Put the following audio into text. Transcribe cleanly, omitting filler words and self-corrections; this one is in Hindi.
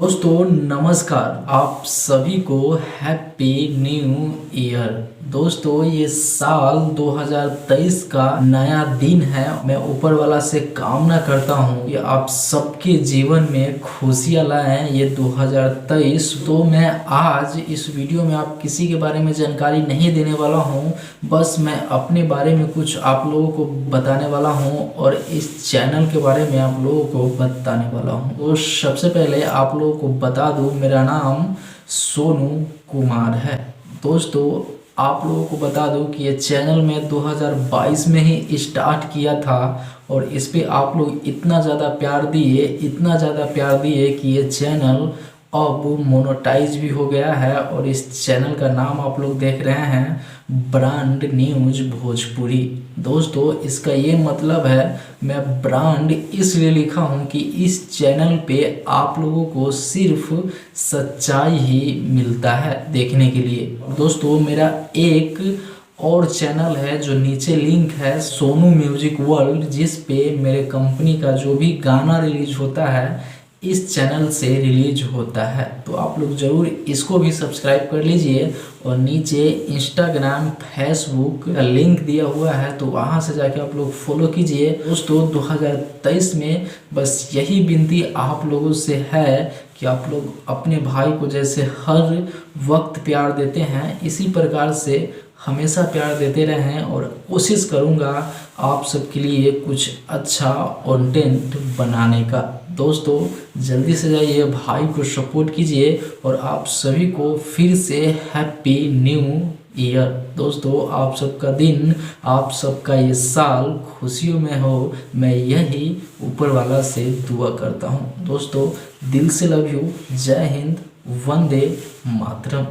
दोस्तों नमस्कार, आप सभी को हैप्पी न्यू ईयर। दोस्तों ये साल 2023 का नया दिन है। मैं ऊपर वाला से कामना करता हूँ कि आप सबके जीवन में खुशियाँ लाएं ये 2023। तो मैं आज इस वीडियो में आप किसी के बारे में जानकारी नहीं देने वाला हूँ, बस मैं अपने बारे में कुछ आप लोगों को बताने वाला हूँ और इस चैनल के बारे में आप लोगों को बताने वाला हूँ। तो सबसे पहले आप लोगों को बता दूँ, मेरा नाम सोनू कुमार है। दोस्तों आप लोगों को बता दूं कि ये चैनल मैं 2022 में ही स्टार्ट किया था और इस पे आप लोग इतना ज़्यादा प्यार दिए कि ये चैनल अब मोनेटाइज भी हो गया है। और इस चैनल का नाम आप लोग देख रहे हैं ब्रांड न्यूज भोजपुरी। दोस्तों इसका ये मतलब है, मैं ब्रांड इसलिए लिखा हूँ कि इस चैनल पे आप लोगों को सिर्फ सच्चाई ही मिलता है देखने के लिए। दोस्तों मेरा एक और चैनल है जो नीचे लिंक है, सोनू म्यूजिक वर्ल्ड, जिस पे मेरे कंपनी का जो भी गाना रिलीज होता है इस चैनल से रिलीज होता है। तो आप लोग ज़रूर इसको भी सब्सक्राइब कर लीजिए। और नीचे इंस्टाग्राम फेसबुक का लिंक दिया हुआ है, तो वहाँ से जाके आप लोग फॉलो कीजिए। दोस्तों 2023 में बस यही विनती आप लोगों से है कि आप लोग अपने भाई को जैसे हर वक्त प्यार देते हैं, इसी प्रकार से हमेशा प्यार देते रहें। और कोशिश करूँगा आप सबके लिए कुछ अच्छा कंटेंट बनाने का। दोस्तों जल्दी से जाइए, भाई को सपोर्ट कीजिए और आप सभी को फिर से हैप्पी न्यू ईयर। दोस्तों आप सबका दिन, आप सबका ये साल खुशियों में हो, मैं यही ऊपर वाला से दुआ करता हूँ। दोस्तों दिल से लव यू। जय हिंद, वंदे मातरम।